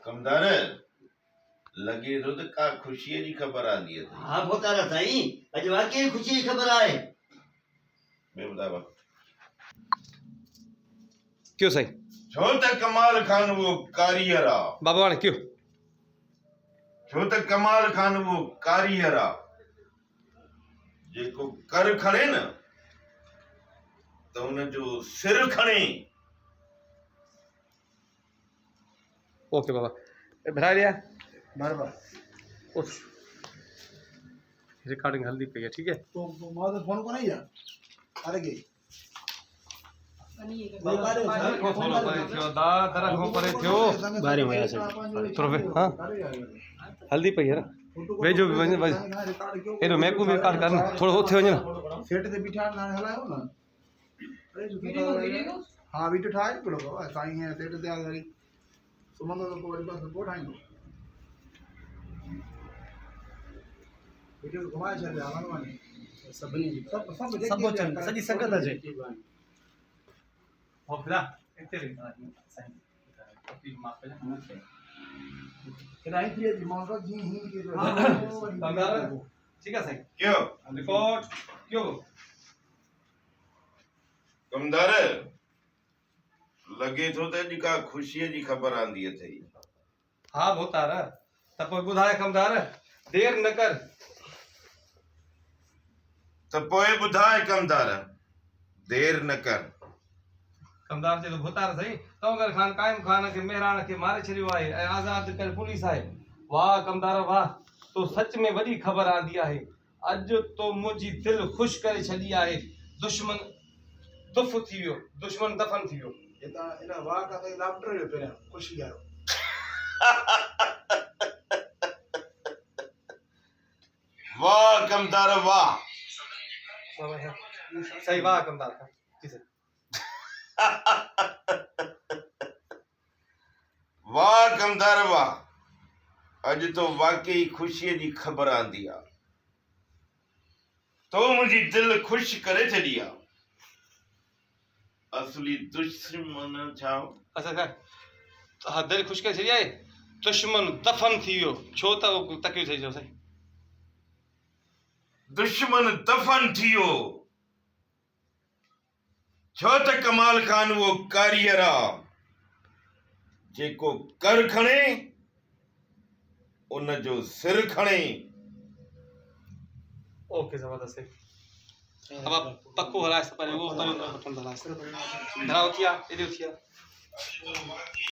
कमदार लगे तो का खुशी जी खबर आंदी है। हाँ भोतारा साईं अज वाकई खुशी की खबर आए। मैं बतावा क्यों सही छो त कमाल खान वो कारीगर आ बाबा वाले क्यों छो त कमाल खान वो कारीगर आ जेको कर खणे न तो उन जो सिर खणे। ओके बाबा भरा लिया बराबर उस रिकॉर्डिंग हल्दी पे है ठीक है तो मां तो फोन को नहीं जा अरे के बारे में ऐसे तो हाँ हल्दी पे है ना वे जो ए मैं को भी रिकॉर्ड करना थोड़ा होते हो ना सेट ते बिठा ना हलायो ना अरे जो हां वीडियो ठाए पड़ो साईं है सेट ते आ गई सुमन तो कोई बस रिपोर्ट आएंगे वीडियो घुमाए चले आवन वाले सबनी सब चल सजी संगत है हो फिरा इतने सही अपनी मां पे किराए की दिमाग जी ही के ठीक है सही क्यों रिकॉर्ड क्यों कमदार लगे तो त का खुशी जी खबर आंदी है थई। हाँ भोतार तब बुधाए कमदार देर न कर त पोए बुधाए कमदार देर न कर। कमदार से तो भोतार सही तो अगर खान कायम खान के मेहरान के मारे छड़ियो आहे आजाद कर पुलिस आहे। वाह कमदार वाह तो सच में वडी खबर आंदी आहे। अज तो मुजी दिल खुश करे छड़ी आहे। दुश्मन दुफ थी वियो दुश्मन दफन थी वियो एता एना वाह का तो लाफ्टर है पे खुशी यारो वाह कमदार वाह सही वाह कमदार जी सर वाह कमदार वाह अज तो वाकई खुशी जी खबर आंदी आ तो मुझी दिल खुश करे छड़ी आ। असली दुश्मन छाओ अच्छा सर हाँ दिल खुश करे छड़ी आहे दुश्मन दफन थी वियो छो त तकियो થઈ जो सही दुश्मन दफन थियो छो त कमाल खान वो कारीगर आ जेको कर खणे उन जो सिर खणे। ओके जबरदस्त है अब आप पक्को हलाए से पहले वो बटन दबाए धराओ थिया इधर थिया